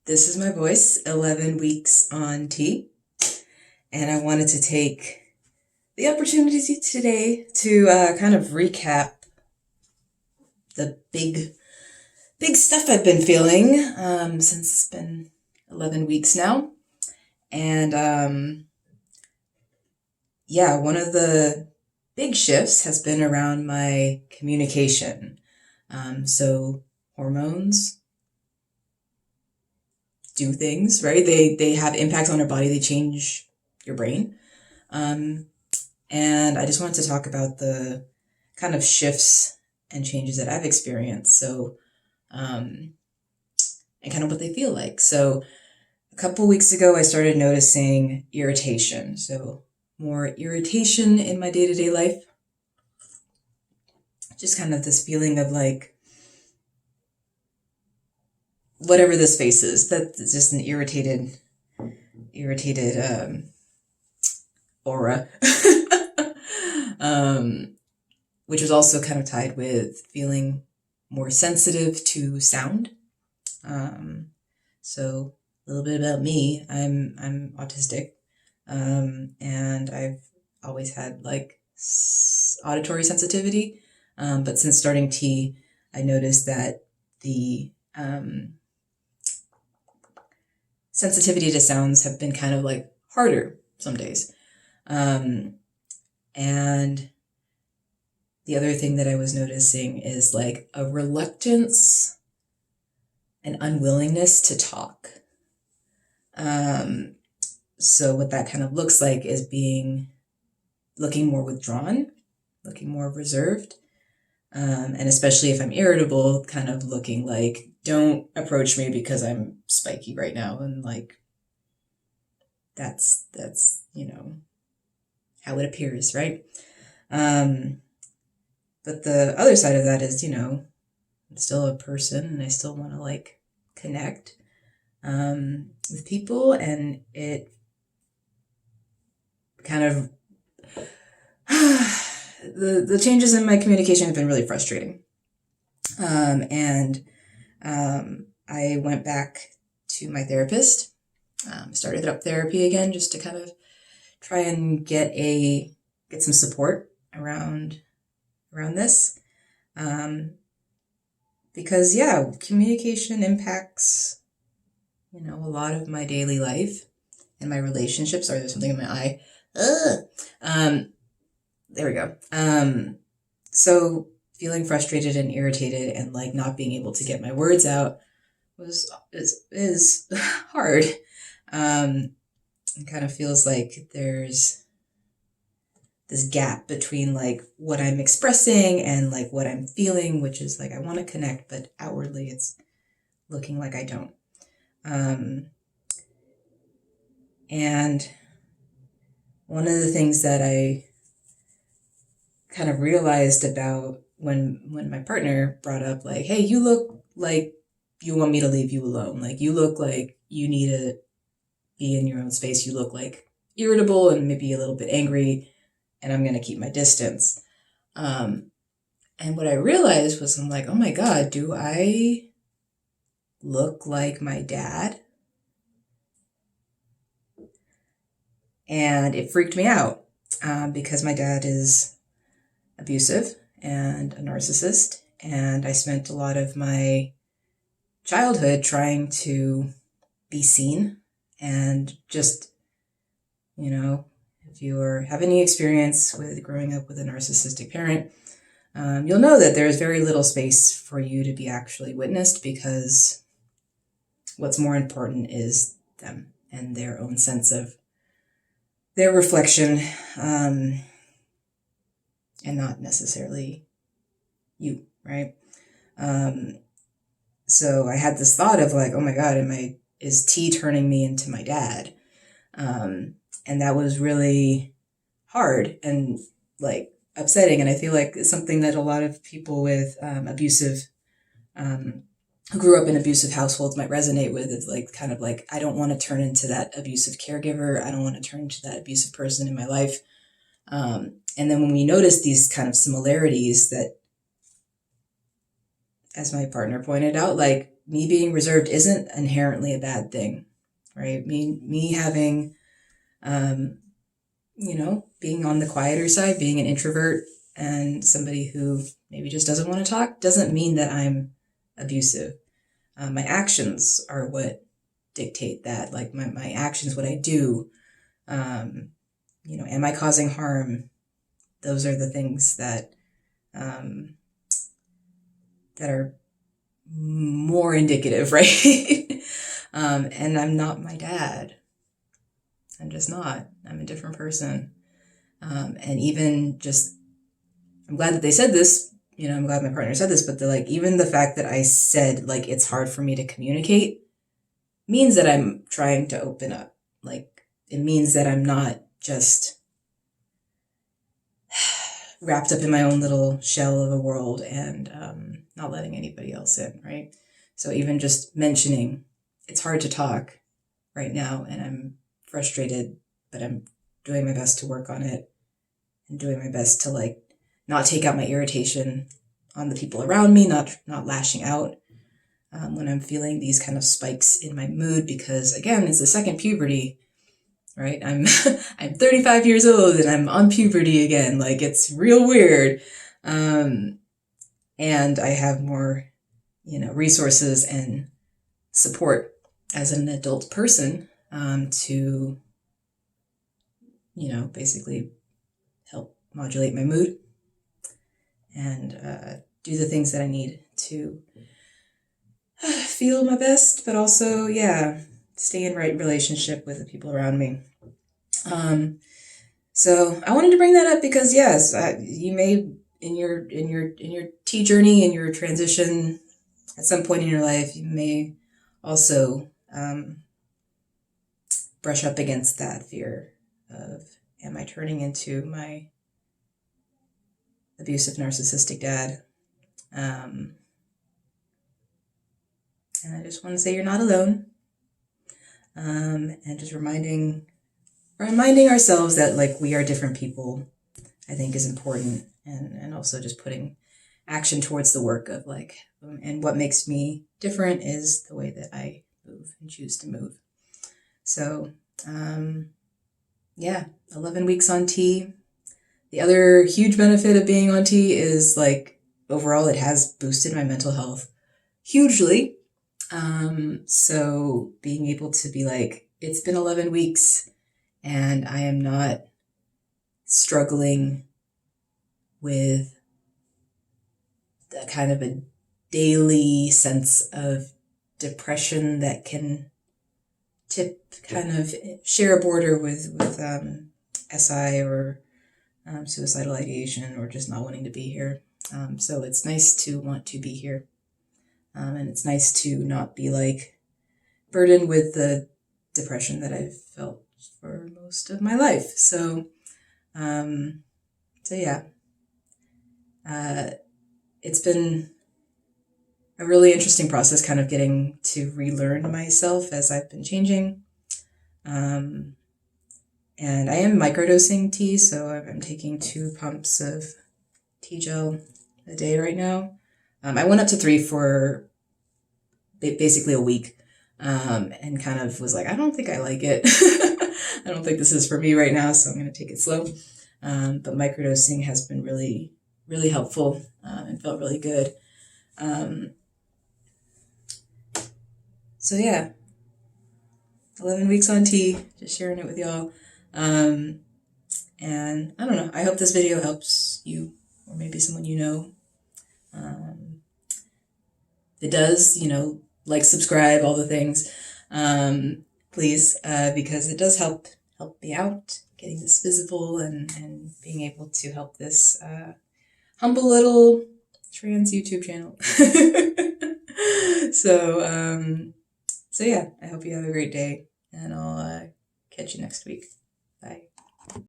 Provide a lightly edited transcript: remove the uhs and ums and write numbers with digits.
This is my voice, 11 weeks on tea. And I wanted to take the opportunity today to kind of recap the big stuff I've been feeling since it's been 11 weeks now. And one of the big shifts has been around my communication. So hormones do things, right? They have impacts on our body. They change your brain. And I just wanted to talk about the kind of shifts and changes that I've experienced. So, and kind of what they feel like. So a couple weeks ago, I started noticing irritation. So more irritation in my day-to-day life. Just kind of this feeling of like, whatever this face is, that's just an irritated aura. Which was also kind of tied with feeling more sensitive to sound. So a little bit about me, I'm autistic, and I've always had like auditory sensitivity. But since starting tea, I noticed that the sensitivity to sounds have been kind of like harder some days. And the other thing that I was noticing is like a reluctance and unwillingness to talk. So what that kind of looks like is looking more withdrawn, looking more reserved. And especially if I'm irritable, kind of looking like, don't approach me because I'm spiky right now. And like, that's, how it appears, right? But the other side of that is, I'm still a person and I still want to like connect, with people, and it kind of, the changes in my communication have been really frustrating. I went back to my therapist, started up therapy again, just to kind of try and get some support around this. Because communication impacts, a lot of my daily life and my relationships. Sorry, there's something in my eye. There we go. So feeling frustrated and irritated and like not being able to get my words out is hard. It kind of feels like there's this gap between like what I'm expressing and like what I'm feeling, which is like I want to connect, but outwardly it's looking like I don't. And one of the things that I kind of realized about when my partner brought up like, hey, you look like you want me to leave you alone. Like you look like you need to be in your own space. You look like irritable and maybe a little bit angry, and I'm going to keep my distance. And what I realized was I'm like, oh my God, do I look like my dad? And it freaked me out because my dad is abusive and a narcissist. And I spent a lot of my childhood trying to be seen and just, if you have any experience with growing up with a narcissistic parent, you'll know that there's very little space for you to be actually witnessed because what's more important is them and their own sense of their reflection, and not necessarily you, right? So I had this thought of like, oh my God, is tea turning me into my dad? And that was really hard and like upsetting. And I feel like it's something that a lot of people with who grew up in abusive households might resonate with. It's like kind of like, I don't want to turn into that abusive caregiver. I don't want to turn into that abusive person in my life. And then when we notice these kind of similarities that, as my partner pointed out, like me being reserved isn't inherently a bad thing, right? Me having, being on the quieter side, being an introvert and somebody who maybe just doesn't want to talk doesn't mean that I'm abusive. My actions are what dictate that. Like my actions, what I do, am I causing harm? Those are the things that are more indicative, right? And I'm not my dad. I'm just not. I'm a different person. And even just, I'm glad that they said this, I'm glad my partner said this, but even the fact that I said, it's hard for me to communicate means that I'm trying to open up. It means that I'm not just wrapped up in my own little shell of a world and not letting anybody else in, right? So even just mentioning, it's hard to talk right now and I'm frustrated, but I'm doing my best to work on it and doing my best to not take out my irritation on the people around me, not lashing out when I'm feeling these kind of spikes in my mood, because again, it's the second puberty, right? I'm 35 years old and I'm on puberty again. It's real weird. And I have more, resources and support as an adult person to, basically help modulate my mood and do the things that I need to feel my best, but also, stay in right relationship with the people around me. So I wanted to bring that up because yes, you may in your tea journey, in your transition, at some point in your life, you may also brush up against that fear of, am I turning into my abusive narcissistic dad? And I just want to say you're not alone. And just reminding ourselves that we are different people, I think is important. And also just putting action towards the work of and what makes me different is the way that I move and choose to move. So, 11 weeks on tea. The other huge benefit of being on tea is overall it has boosted my mental health hugely. So being able to be it's been 11 weeks and I am not struggling with the kind of a daily sense of depression that can share a border with SI or suicidal ideation or just not wanting to be here. So it's nice to want to be here. And it's nice to not be burdened with the depression that I've felt for most of my life. So it's been a really interesting process kind of getting to relearn myself as I've been changing. And I am microdosing tea, so I'm taking 2 pumps of tea gel a day right now. I went up to 3 for basically a week, and kind of was I don't think I like it. I don't think this is for me right now, so I'm going to take it slow. But microdosing has been really, really helpful and felt really good. 11 weeks on tea, just sharing it with y'all. And I don't know, I hope this video helps you or maybe someone you know. If it does, subscribe, all the things, please, because it does help me out, getting this visible and being able to help this humble little trans YouTube channel. So I hope you have a great day, and I'll catch you next week. Bye.